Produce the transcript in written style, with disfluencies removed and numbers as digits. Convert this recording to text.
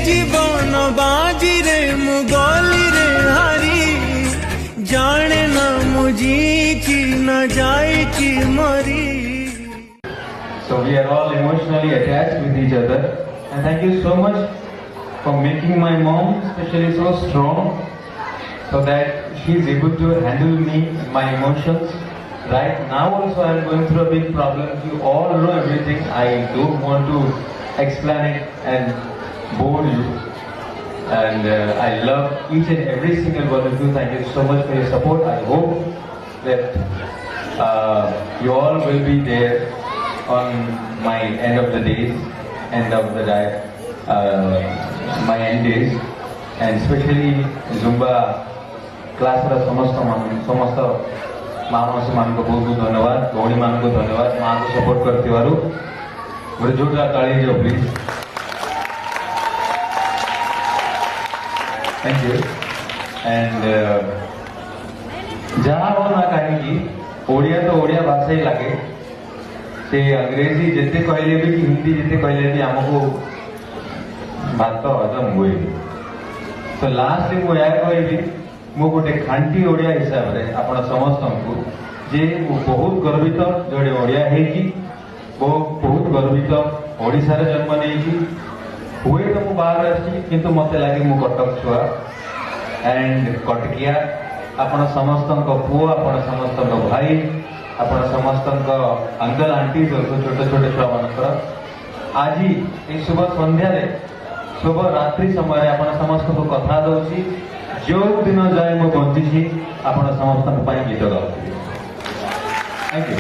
जीवन बाजी रे मुगली रे हारी जाने ना मुझी न जाई मरी. So we are all emotionally attached with each other, and thank you so much for making my mom especially so strong, so that she is able to handle me, my emotions. Right now also I am going through a big problem. You all know everything. I don't want to explain it and bore you. And I love each and every single one of you. Thank you so much for your support. I hope that you all will be there on my end of the days, my end days, and especially Zumba class ra समस्त मानसी मान को बहुत बहुत धन्यवाद. गौणी मान को धन्यवाद. माँ को सपोर्ट करते वारू गोटे जोरदार ताली दियो प्लीज. Thank you. एंड जहाँ हो ना कहीं ओडिया तो ओडिया भाषा ही लगे. से अंग्रेजी जिते कहले भी कि हिंदी जिते कहले भी आमको भात हजम हुए. तो लास्ट मुझे कहबी मु गोटे खांटी ओडिया हिसाब से आपण समस्त को जे बहुत गर्वित जोड़े ओडिया है बहुत गर्वित ओडिशा रे जन्म नहीं हुए तो मु बाहर आसी किंतु मते लागे मु कटक छुआ एंड कटकिया. आपण समस्त पुओ आपण समस्त भाई आपण समस्त अंकल आंटी छोटे छोटे छुआ मान आज ये शुभ संध्या शुभ रात्रि समय आपण समस्त को कथा दौची. जो दिन जाए मु बंची आपण समस्त गीत गाऊँ. Thank you.